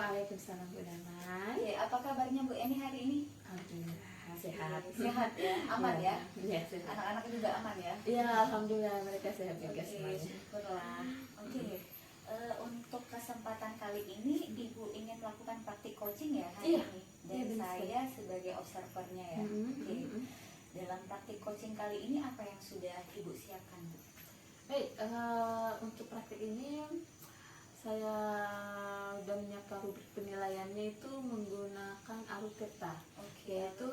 Waalaikumsalam Bu Damai. Oke, apa kabarnya Bu Eni hari ini? Alhamdulillah sehat. Sehat ya, aman ya? Iya, sehat. Anak-anak juga aman ya? Iya, alhamdulillah mereka sehat juga Oke, semuanya. syukurlah. Oke, untuk kesempatan kali ini Ibu ingin melakukan praktik coaching ya hari Iya. ini? Dan Iya, benar saya sebagai observernya ya. Oke. Dalam praktik coaching kali ini apa yang sudah Ibu siapkan Bu? Baik, untuk praktik ini saya udah menyiapkan rubrik penilaiannya itu menggunakan Aruteta. Oke, Yaitu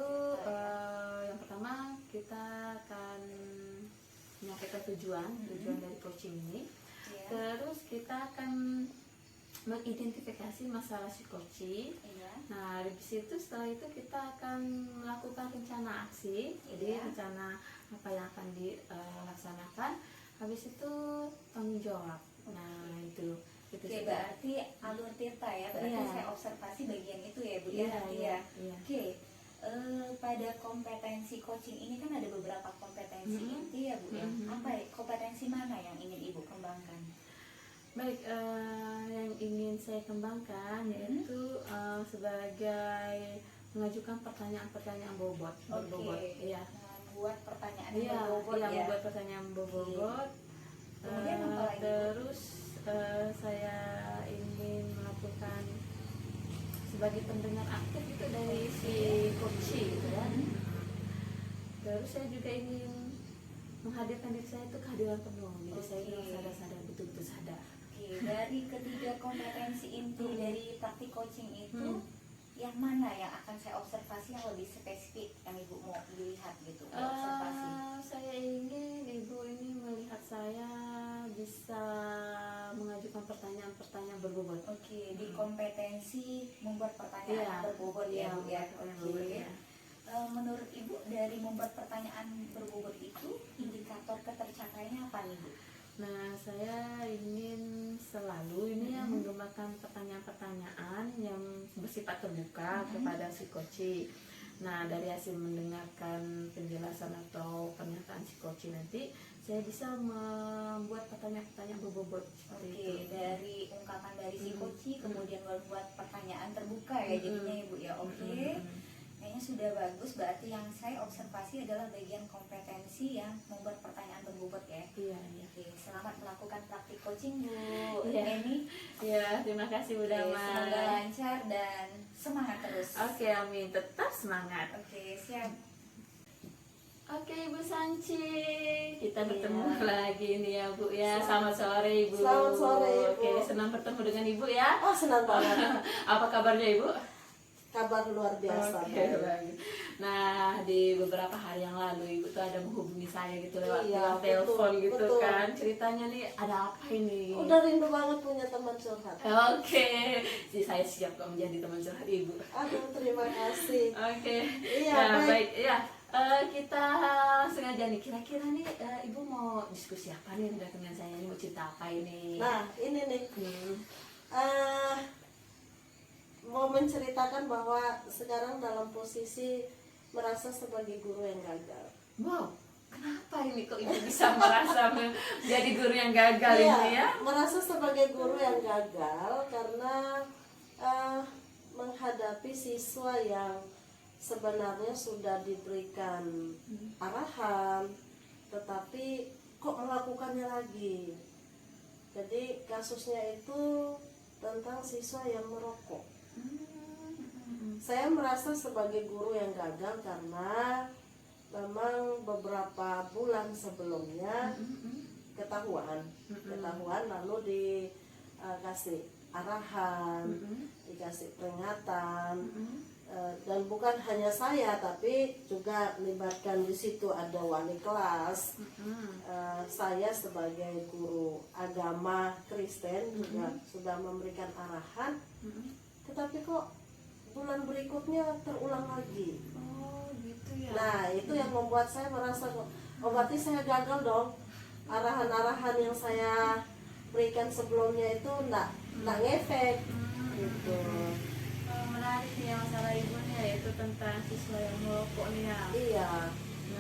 yang pertama kita akan menyampaikan tujuan dari coaching ini. ya. Terus kita akan mengidentifikasi masalah si coaching. Iya. Nah, di situ setelah itu kita akan melakukan rencana aksi. Jadi Iya. rencana apa yang akan dilaksanakan. Habis itu tanggung jawab. Nah, itu Oke, sih. berarti alur Tirta ya, berarti Iya. saya observasi bagian itu ya Bu ya Iya, nanti iya, ya. iya. Oke, pada kompetensi coaching ini kan ada beberapa kompetensi inti ya Bu ya. Apa ya, kompetensi mana yang ingin Ibu kembangkan? Baik, yang ingin saya kembangkan yaitu sebagai mengajukan pertanyaan-pertanyaan bobot, berbobot. Iya. Membuat pertanyaan Iya, yang berbobot iya, ya. membuat pertanyaan berbobot. Kemudian apa lagi, Bu? Terus saya ingin melakukan sebagai pendengar aktif itu dari si coaching gitu ya. Terus saya juga ingin menghadirkan diri saya itu kehadiran penuh. Jadi saya bilang sadar-sadar, betul-betul sadar. Oke, dari ketiga kompetensi inti dari praktik coaching itu yang mana yang akan saya observasi yang lebih spesifik yang Ibu mau dilihat gitu, observasi? Saya ingin Ibu ini melihat saya bisa mengajukan pertanyaan-pertanyaan berbobot. Oke, di kompetensi membuat pertanyaan Iya, yang berbobot ya Bu ya. pertanyaan Oke. berbobot, ya. Menurut Ibu dari membuat pertanyaan berbobot itu indikator ketercapaiannya apa nih Bu? Nah, saya ingin selalu ini ya menggunakan pertanyaan-pertanyaan yang bersifat terbuka kepada si coach. Nah, dari hasil mendengarkan penjelasan atau pernyataan si coach nanti, saya bisa membuat pertanyaan-pertanyaan berbobot seperti Oke, itu. dari ungkapan dari si coach kemudian membuat pertanyaan terbuka ya jadinya ya Bu ya. Oke. Kayaknya sudah bagus, berarti yang saya observasi adalah bagian kompetensi yang membuat pertanyaan berbobot ya. Iya, iya. Oke, selamat melakukan praktik coaching Bu Iya. Eni. Ya, terima kasih Bu Oke, semoga Damai. lancar dan semangat terus. Oke, amin. Tetap semangat. Oke, siap. Oke, Ibu Sanci, kita bertemu lagi nih ya Bu ya. Selamat sore Ibu. Selamat sore, Ibu. Oke, senang bertemu dengan Ibu ya. Oh, senang banget. Apa kabarnya Ibu? Kabar luar biasa. Oke, baik. Nah, di beberapa hari yang lalu Ibu tuh ada menghubungi saya gitu lewat Iya, telepon betul, gitu betul. kan. Ceritanya nih ada apa ini? Udah rindu banget punya teman curhat. Oke, saya siap kok menjadi teman curhat Ibu. Aduh, terima kasih. Oke. Iya, Nah, baik. baik. Ya, kita sengaja nih. Kira-kira nih Ibu mau diskusi apa nih dengan saya ini? Mau cerita apa ini? Nah, ini nih. Mau menceritakan bahwa sekarang dalam posisi merasa sebagai guru yang gagal. Wow, kenapa ini kok Ibu bisa merasa menjadi guru yang gagal ini ya? Merasa sebagai guru yang gagal karena menghadapi siswa yang sebenarnya sudah diberikan arahan, tetapi kok melakukannya lagi. Jadi kasusnya itu tentang siswa yang merokok. Saya merasa sebagai guru yang gagal karena memang beberapa bulan sebelumnya ketahuan lalu dikasih arahan, dikasih peringatan, dan bukan hanya saya tapi juga melibatkan di situ ada wali kelas. Saya sebagai guru agama Kristen juga sudah memberikan arahan, tetapi kok bulan berikutnya terulang lagi. Oh, gitu ya. Nah, itu yang membuat saya merasa, oh berarti saya gagal dong. Arahan-arahan yang saya berikan sebelumnya itu enggak ngefek. Gitu. Menarik nih ya masalah Ibu nih, yaitu tentang siswa yang merokok nih ya. Iya.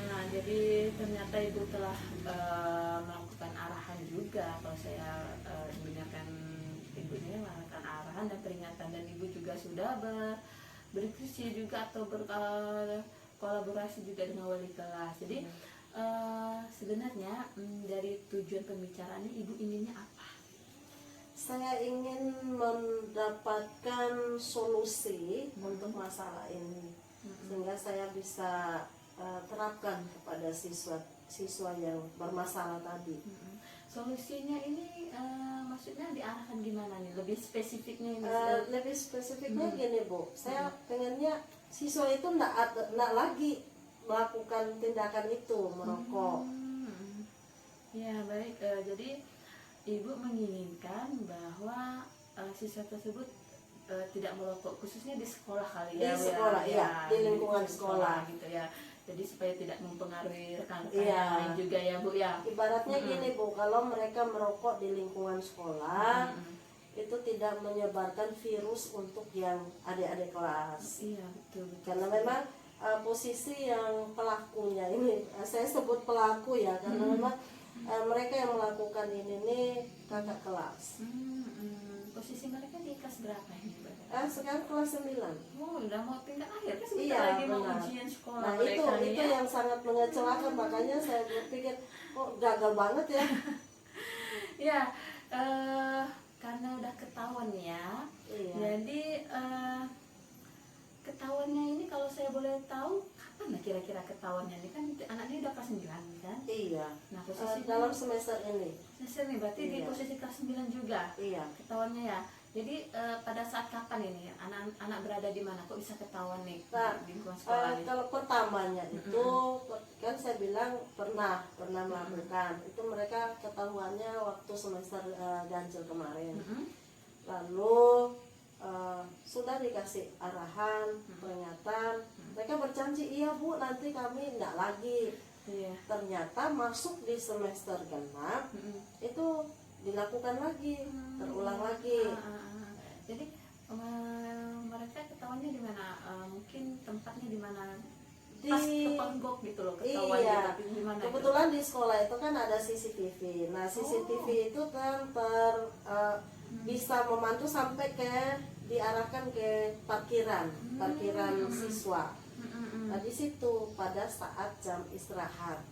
Nah, jadi ternyata Ibu telah melakukan arahan juga. Kalau saya mendengarkan Ibu ini melakukan arahan arahan dan peringatan, dan ibu juga sudah berdiskusi juga atau berkolaborasi juga dengan wali kelas. Jadi sebenarnya dari tujuan pembicaraan ini ibu inginnya apa? Saya ingin mendapatkan solusi untuk masalah ini, sehingga saya bisa terapkan kepada siswa yang bermasalah tadi. Solusinya ini maksudnya diarahkan gimana nih? Lebih spesifiknya ini? Lebih spesifiknya gini Bu, saya pengennya siswa itu nggak lagi melakukan tindakan itu, merokok. Ya baik, jadi ibu menginginkan bahwa siswa tersebut tidak merokok, khususnya di sekolah kali ya. Di sekolah, ya, di lingkungan sekolah gitu ya. Jadi supaya tidak mempengaruhi rekan-rekan Iya. yang lain juga ya Bu ya. Ibaratnya gini Bu, kalau mereka merokok di lingkungan sekolah, itu tidak menyebarkan virus untuk yang adik-adik kelas. Iya betul. Karena memang posisi yang pelakunya ini, saya sebut pelaku ya, karena memang mereka yang melakukan ini nih kakak kelas. Posisi mereka di kelas berapa ini Bu? Sekarang kelas 9. Oh, udah mau tingkat akhir kan, sebentar Iya, lagi mau benar. ujian sekolah Nah mereka nih itu ya. yang sangat mengecewakan, makanya saya berpikir kok gagal banget ya. Ya, karena udah ketahuan ya. Iya. Jadi ketahuannya ini kalau saya boleh tahu kapan lah kira-kira ketahuannya ini, kan anaknya udah kelas 9 kan? Iya. Nah posisi Dalam semester ini. semester nih berarti di Iya. posisi kelas 9 juga Iya. ketahuannya ya. Jadi pada saat kapan ini anak-anak berada di mana kok bisa ketahuan nih Nah, di lingkungan sekolah nih? kalau pertamanya itu kan saya bilang pernah melakukan itu, mereka ketahuannya waktu semester ganjil kemarin. Lalu sudah dikasih arahan, peringatan, mereka berjanji iya Bu nanti kami enggak lagi. Iya. Ternyata masuk di semester genap itu dilakukan lagi, terulang lagi. Jadi mereka ketahuannya di mana? Mungkin tempatnya di mana? Pas kepenggok gitu loh ketahuannya, Iya. tapi di mana? Kebetulan di sekolah itu kan ada CCTV. Nah CCTV itu kan bisa memantau sampai diarahkan ke parkiran siswa. Nah di situ pada saat jam istirahat.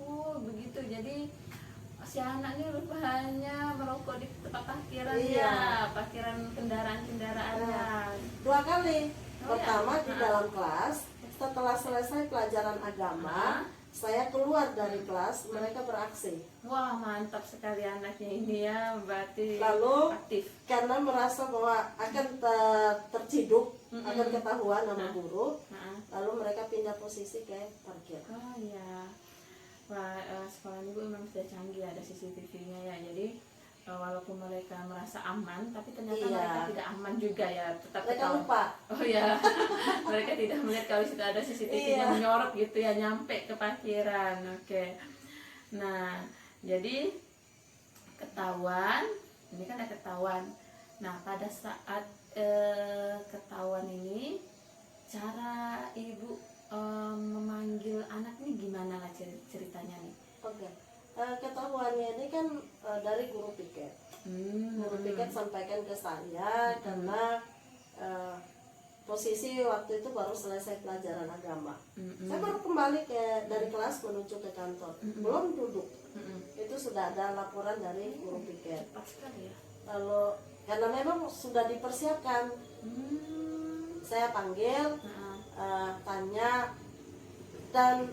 Oh begitu, jadi si anak ini rupanya merokok di tempat parkiran Iya. ya, parkiran kendaraan-kendaraannya. 2 kali. Oh, Pertama ya? di dalam kelas, setelah selesai pelajaran agama, saya keluar dari kelas, mereka beraksi. Wah mantap sekali anaknya ini ya, berarti Lalu aktif. karena merasa bahwa akan terciduk, akan ketahuan sama guru, lalu mereka pindah posisi ke parkir. Oh iya. Wah, sekolah ibu memang sudah canggih, ada CCTV-nya ya. Jadi walaupun mereka merasa aman, tapi ternyata Iya. mereka tidak aman juga ya. Tetap Mereka ketahuan. lupa. Oh ya, mereka tidak melihat kalau situ ada CCTV Iya. yang menyorot gitu ya, nyampe ke parkiran. Oke. Nah, jadi ketahuan, ini kan ada ketahuan. Nah, pada saat ketahuan ini, cara ibu memanggil anak ini gimana lah ceritanya nih? Oke. Ketahuannya ini kan dari guru piket. Guru piket sampaikan ke saya karena posisi waktu itu baru selesai pelajaran agama. Saya baru kembali dari kelas menuju ke kantor, belum duduk. Itu sudah ada laporan dari guru piket. Cepat sekali ya. Lalu karena memang sudah dipersiapkan, saya panggil, tanya, dan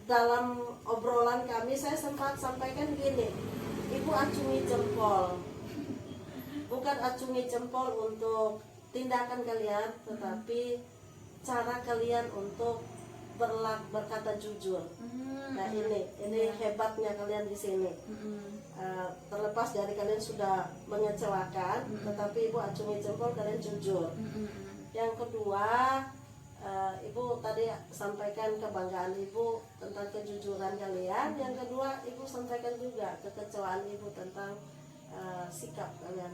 dalam obrolan kami saya sempat sampaikan gini, Ibu acungi jempol, bukan acungi jempol untuk tindakan kalian, tetapi cara kalian untuk berkata jujur. Nah ini hebatnya kalian di sini. Terlepas dari kalian sudah mengecewakan, tetapi Ibu acungi jempol, kalian jujur. Yang kedua, Ibu tadi sampaikan kebanggaan Ibu tentang kejujuran kalian. Yang kedua, Ibu sampaikan juga kekecewaan Ibu tentang sikap kalian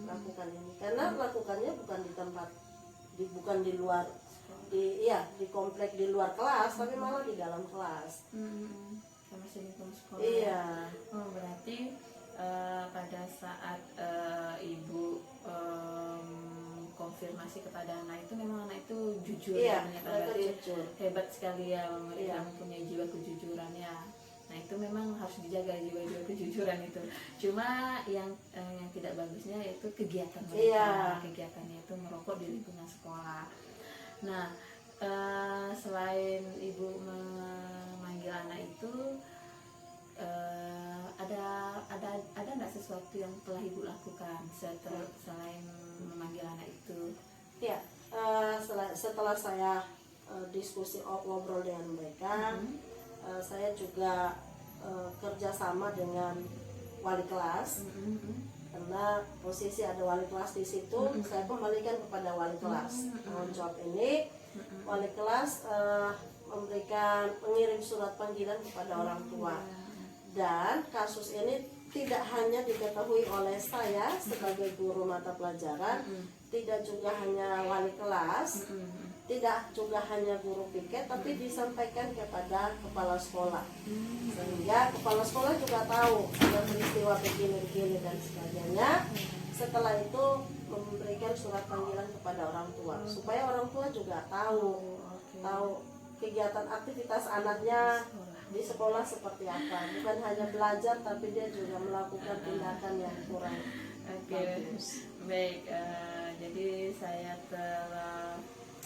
lakukan ini. Karena lakukannya bukan di tempat, bukan di luar, di komplek di luar kelas, tapi malah di dalam kelas. Sama lingkungan sekolah. Iya. Oh berarti pada saat ibu kepada anak itu memang anak itu jujur Iya, ternyata. mereka Berarti jujur. hebat sekali ya mereka Iya. mempunyai jiwa kejujuran ya. Nah itu memang harus dijaga jiwa-jiwa kejujuran itu. Cuma yang tidak bagusnya itu kegiatan mereka. Iya. Kegiatannya itu merokok di lingkungan sekolah. Nah selain ibu memanggil anak itu ada nggak sesuatu yang telah ibu lakukan selain memanggil anak itu? Ya, setelah saya diskusi ngobrol dengan mereka, saya juga kerjasama dengan wali kelas, karena posisi ada wali kelas di situ, saya kembalikan kepada wali kelas. Tanggung jawab ini, wali kelas mengirim surat panggilan kepada orang tua. Dan kasus ini tidak hanya diketahui oleh saya sebagai guru mata pelajaran, tidak juga hanya wali kelas, tidak juga hanya guru piket, tapi disampaikan kepada kepala sekolah. Sehingga kepala sekolah juga tahu ada peristiwa begini-begini dan sebagainya. Setelah itu memberikan surat panggilan kepada orang tua, supaya orang tua juga tahu kegiatan aktivitas anaknya di sekolah seperti apa, bukan hanya belajar tapi dia juga melakukan tindakan yang kurang bagus. Baik, jadi saya telah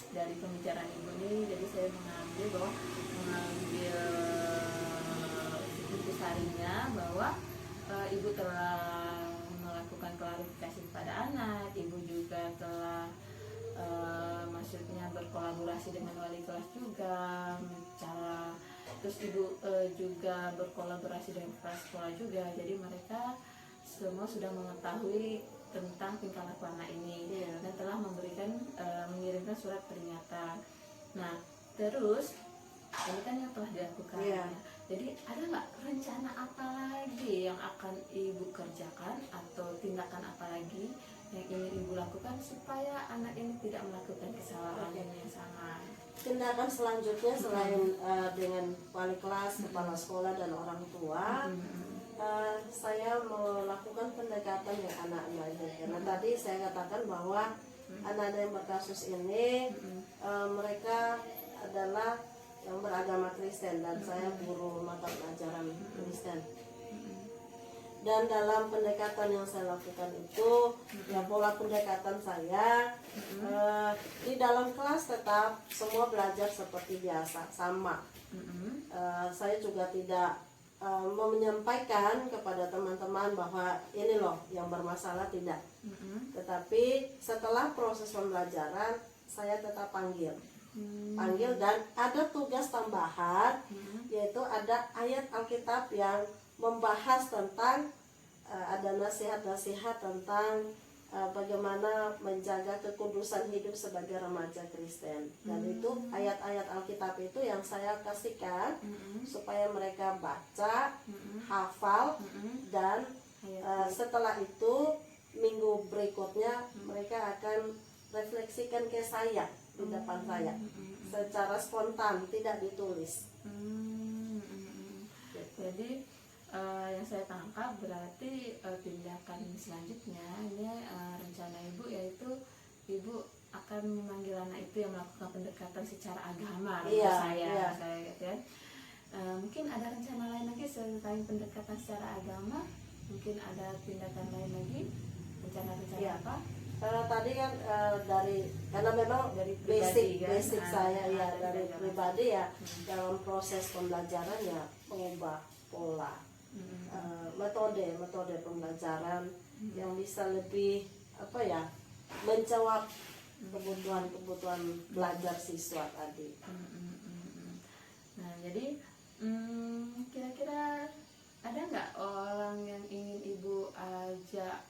dari pembicaraan ibu ini, jadi saya mengambil intisarinya bahwa ibu telah melakukan klarifikasi kepada anak, ibu juga telah maksudnya berkolaborasi dengan wali kelas juga, terus ibu juga berkolaborasi dengan kepala sekolah juga, jadi mereka semua sudah mengetahui tentang tingkah laku anak ini dan telah mengirimkan surat peringatan. Nah terus ini kan yang telah dilakukan ya. Jadi ada nggak rencana apa lagi yang akan ibu kerjakan atau tindakan apa lagi yang ingin ibu lakukan supaya anak ini tidak melakukan kesalahan yang sama? Tindakan selanjutnya selain dengan wali kelas, kepala sekolah dan orang tua, saya melakukan pendekatan dengan anak-anak ini. Karena tadi saya katakan bahwa anak-anak yang berkasus ini mereka adalah yang beragama Kristen dan saya guru mata pelajaran Kristen. Dan dalam pendekatan yang saya lakukan itu, ya pola pendekatan saya di dalam kelas tetap semua belajar seperti biasa, sama. Saya juga tidak menyampaikan kepada teman-teman bahwa ini loh yang bermasalah, tidak. Tetapi setelah proses pembelajaran, saya tetap panggil dan ada tugas tambahan, yaitu ada ayat Alkitab yang membahas tentang ada nasihat-nasihat tentang bagaimana menjaga kekudusan hidup sebagai remaja Kristen. Dan itu ayat-ayat Alkitab itu yang saya kasihkan supaya mereka baca, hafal, dan setelah itu minggu berikutnya mereka akan refleksikan ke saya di depan saya secara spontan, tidak ditulis. Jadi yang saya tangkap berarti tindakan selanjutnya ini rencana ibu yaitu ibu akan memanggil anak itu yang melakukan pendekatan secara agama. Saya kan mungkin ada rencana lain lagi selain pendekatan secara agama, mungkin ada tindakan lain lagi, rencana-rencana apa? Tadi kan karena memang dari basic saya ya dari pribadi ya, dalam proses pembelajaran ya mengubah pola metode pembelajaran yang bisa lebih menjawab kebutuhan belajar siswa tadi. Nah jadi kira-kira ada nggak orang yang ingin ibu ajak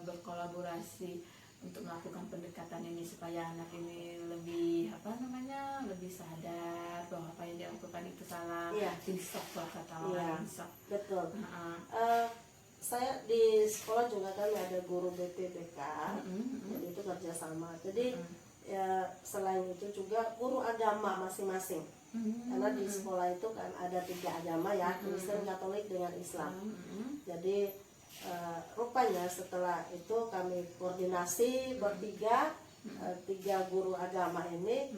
berkolaborasi untuk melakukan pendekatan ini supaya anak ini lebih lebih sadar bahwa apa yang dilakukan itu salah, insaf lah kata orang, insaf. Betul. Saya di sekolah juga kan ada guru BPBK, jadi itu kerjasama. Jadi ya selain itu juga guru agama masing-masing. Karena di sekolah itu kan ada 3 agama ya, Kristen, Katolik dengan Islam. Jadi rupanya setelah itu kami koordinasi bertiga 3 guru agama ini,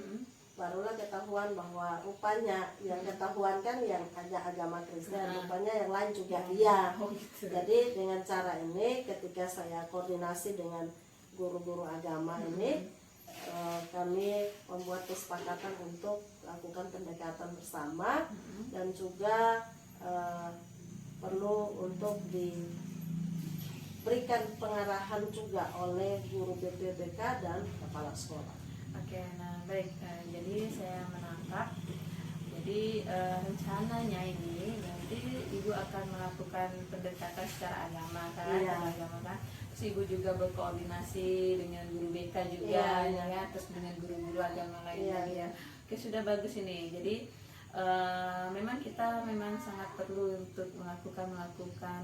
barulah ketahuan bahwa rupanya yang ketahuan kan yang hanya agama Kristen, rupanya yang lain juga iya. Oh, gitu. Jadi dengan cara ini ketika saya koordinasi dengan guru-guru agama ini, kami membuat kesepakatan untuk lakukan pendekatan bersama, dan juga perlu untuk diberikan pengarahan juga oleh guru BPBK dan kepala sekolah. Oke, nah baik. Jadi saya menangkap. Jadi rencananya ini nanti ibu akan melakukan pendekatan secara agama kan, Iya. agama kan. Terus ibu juga berkoordinasi dengan guru BK juga, Iya. ya, terus dengan guru-guru agama lain Iya, lagi iya. ya. Oke, sudah bagus ini. Jadi memang kita memang sangat perlu untuk melakukan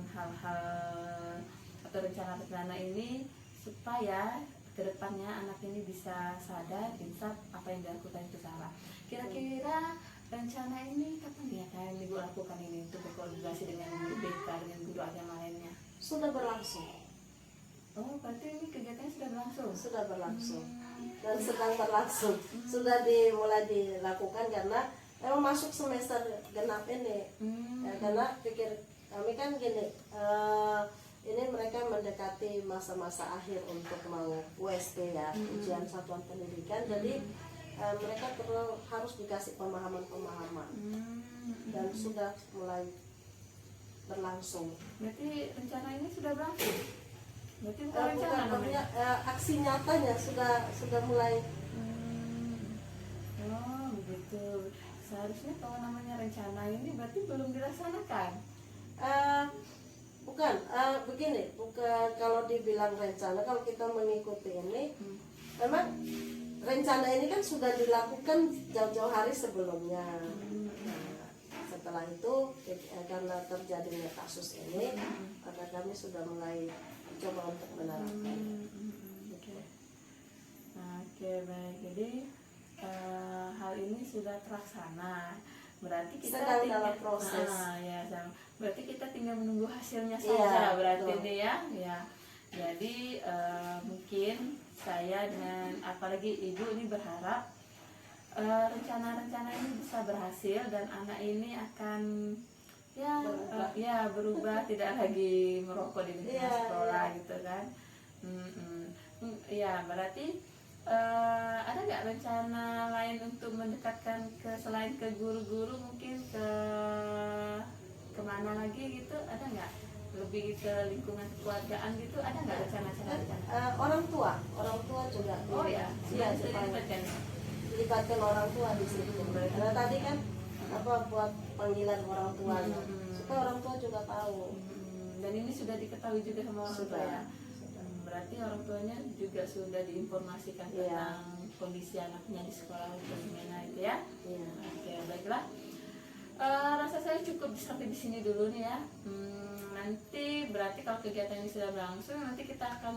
hal-hal atau rencana-rencana ini supaya kedepannya anak ini bisa sadar, insaf apa yang dilakukan itu salah. Kira-kira rencana ini kapan ya kalian ibu lakukan ini untuk berkoordinasi dengan guru BK, dengan guru agama lainnya? Sudah berlangsung. Oh, berarti ini kegiatannya sudah berlangsung? Sudah berlangsung dan sedang berlangsung. Sudah mulai dilakukan karena memang masuk semester genap ini. Ya, karena pikir kami kan gini, ini mereka mendekati masa-masa akhir untuk mau USP ya, ujian satuan pendidikan. Jadi mereka harus dikasih pemahaman-pemahaman, dan sudah mulai berlangsung. Berarti rencana ini sudah berlangsung? Berarti bukan Bukan, rencana namanya? aksi nyatanya sudah mulai. Oh, begitu. Seharusnya kalau namanya rencana ini berarti belum dilaksanakan. Bukan, begini, bukan kalau dibilang rencana, kalau kita mengikuti ini, memang rencana ini kan sudah dilakukan jauh-jauh hari sebelumnya. Nah, setelah itu karena terjadinya kasus ini, maka kami sudah mulai coba untuk menerapkan. Oke. Nah, oke, baik. Jadi hal ini sudah terlaksana. Berarti kita Sedang dalam proses. Ya, berarti kita tinggal menunggu hasilnya Iya, saja berarti betul. ini ya. Ya. Jadi mungkin saya dan apalagi ibu ini berharap rencana-rencana ini bisa berhasil dan anak ini akan berubah tidak lagi merokok di lingkungan Iya, sekolah iya. gitu kan. Ya, berarti ada nggak rencana lain untuk mendekatkan selain ke guru-guru, mungkin kemana lagi gitu, ada nggak? Lebih ke lingkungan keluargaan gitu, ada nggak rencana? Orang tua juga. Oh ya, Iya, bisa supaya dilibatkan. libatkan orang tua di situ. Karena tadi kan buat panggilan orang tua, supaya orang tua juga tahu. Dan ini sudah diketahui juga sama orang tua ya. Sudah. Berarti orang tuanya juga sudah diinformasikan Iya. tentang kondisi anaknya di sekolah gimana itu ya. Iya. Oke, baiklah. Rasa saya cukup sampai di sini dulu nih ya. Nanti berarti kalau kegiatan ini sudah berlangsung, nanti kita akan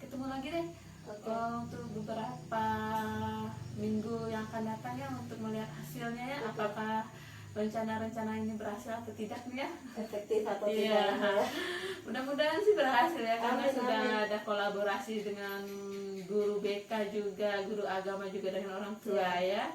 ketemu lagi deh. Oke. Untuk beberapa minggu yang akan datang ya, untuk melihat hasilnya ya, apakah rencana-rencana ini berhasil atau tidak nih ya. Efektif atau Iya. tidak ya. Mudah-mudahan sih berhasil ya, karena Amin, sudah amin. ada kolaborasi dengan guru BK juga, guru agama juga, dengan orang tua ya.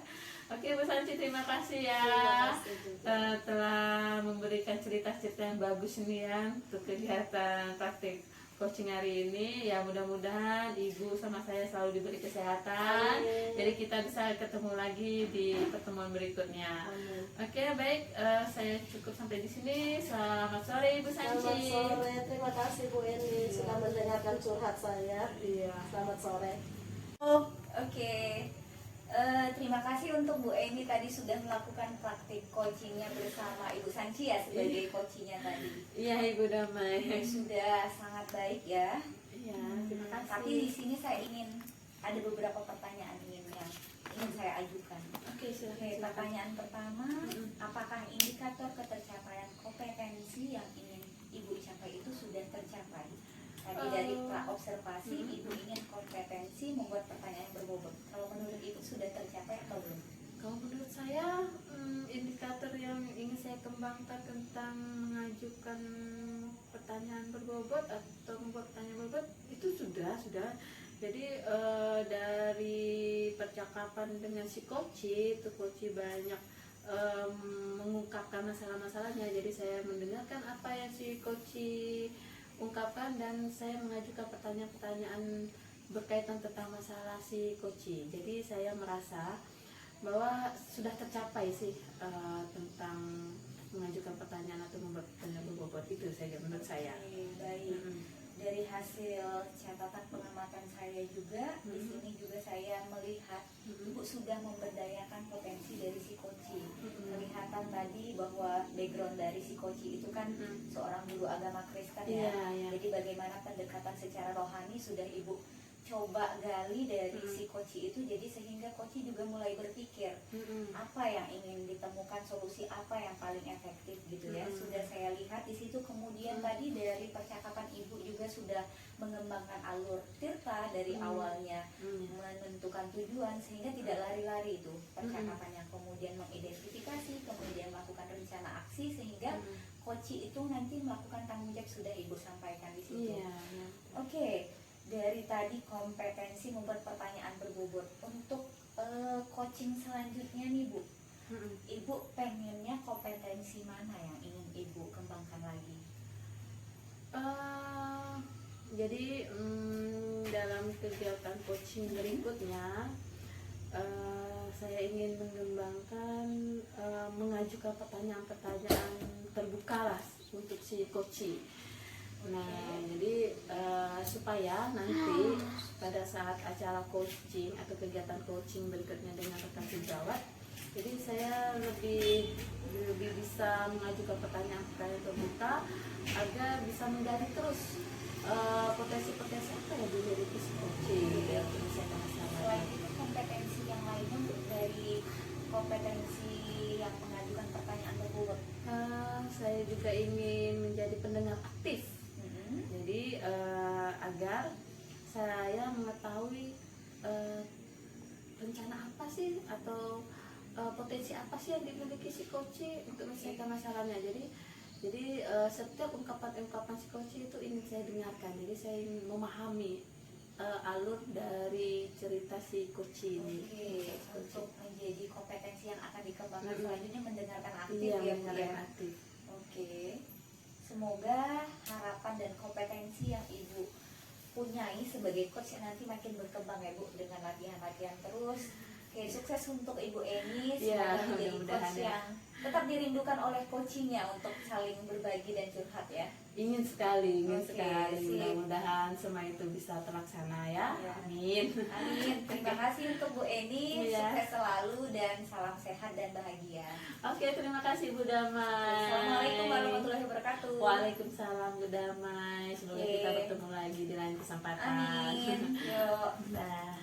Oke, Bu Sanci, terima kasih ya. Terima kasih juga. Telah memberikan cerita-cerita yang bagus ini ya untuk kegiatan praktik coaching hari ini. Ya, mudah-mudahan ibu sama saya selalu diberi kesehatan. Amin. Jadi kita bisa ketemu lagi di pertemuan berikutnya. Amin. Oke, baik, saya cukup sampai di sini. Selamat sore Ibu Selamat Sanci. sore, terima kasih Bu Eni sudah mendengarkan curhat saya. Iya. Selamat sore. Oke. Terima kasih untuk Bu Eni tadi sudah melakukan praktik coachingnya bersama Ibu Sanci ya, sebagai coachingnya tadi. Iya, Ibu Damai. Sudah sangat baik ya. Iya, terima kasih. Tapi di sini saya ingin ada beberapa pertanyaan yang ingin saya ajukan. Oke, silakan. Oke, pertanyaan pertama, apakah indikator ketercapaian kompetensi yang ingin Ibu capai itu sudah tercapai? Tadi dari observasi, Ibu ingin kompetensi membuat pertanyaan yang berbobot. Kalau menurut Ibu sudah tercapai atau belum? Kalau menurut saya, indikator yang ingin saya kembangkan tentang mengajukan pertanyaan berbobot atau membuat pertanyaan berbobot itu sudah. Jadi dari percakapan dengan si Koci itu Koci banyak mengungkapkan masalah-masalahnya. Jadi saya mendengarkan apa yang si Koci ungkapkan dan saya mengajukan pertanyaan-pertanyaan berkaitan tentang masalah si Koci. Jadi saya merasa bahwa sudah tercapai sih tentang mengajukan pertanyaan atau membuat pertanyaan berbobot itu saja menurut saya. Oke, baik. Dari hasil catatan pengamatan saya juga, di sini juga saya melihat Ibu sudah memberdayakan potensi dari si Koci. Kelihatan tadi bahwa background dari si Koci itu kan seorang guru agama Kristen ya. Iya, iya. Jadi bagaimana pendekatan secara rohani sudah Ibu coba gali dari si Koci itu, jadi sehingga Koci juga mulai berpikir apa yang ingin ditemukan, solusi apa yang paling efektif gitu ya. Sudah saya lihat di situ. Kemudian tadi dari percakapan Ibu juga sudah mengembangkan alur tirta dari awalnya, menentukan tujuan sehingga tidak lari-lari itu percakapannya, kemudian mengidentifikasi, kemudian melakukan rencana aksi sehingga Koci itu nanti melakukan tanggung jawab, sudah Ibu sampaikan di situ. Iya, iya. Oke, dari tadi kompetensi membuat pertanyaan berbobot. Untuk coaching selanjutnya nih Bu, Ibu pengennya kompetensi mana yang ingin Ibu kembangkan lagi? Jadi dalam kegiatan coaching berikutnya saya ingin mengembangkan mengajukan pertanyaan-pertanyaan terbuka lah untuk si Koci. Nah, jadi supaya nanti pada saat acara coaching atau kegiatan coaching berikutnya dengan rekan sejawat, jadi saya lebih bisa mengajukan pertanyaan-pertanyaan terbuka agar bisa menggali terus potensi-potensi apa yang dimiliki si coaching ya, bisa Selain itu kompetensi yang lainnya Bu, dari kompetensi yang mengajukan pertanyaan berbobot. Saya juga ingin menjadi pendengar aktif. Jadi agar saya mengetahui rencana apa sih atau potensi apa sih yang dimiliki si Koci untuk menyelesaikan masalahnya. Jadi setiap ungkapan-ungkapan si Koci itu ingin saya dengarkan. Jadi saya ingin memahami alur dari cerita si Koci ini. Oke, untuk menjadi kompetensi yang akan dikembangkan selanjutnya mendengarkan aktif Iya, ya Bu mendengarkan ya. aktif. Oke, semoga harapan dan kompetensi yang Ibu punyai sebagai coach nanti makin berkembang ya Bu, dengan latihan-latihan terus. Oke, sukses untuk Ibu Eni, semoga Ya, menjadi mudah-mudahan coach ya. yang tetap dirindukan oleh coachingnya untuk saling berbagi dan curhat ya. Ingin sekali, Oke, sekali. sip. Mudah-mudahan semua itu bisa terlaksana ya. Ya. Amin. Amin. Terima kasih untuk Bu Eni, Iya. sukses selalu dan salam sehat dan bahagia. Oke, terima kasih Bu Damai. Assalamualaikum warahmatullahi wabarakatuh. Waalaikumsalam Bu Damai. Semoga Oke. kita bertemu lagi di lain kesempatan. Amin. Yuk. Dah.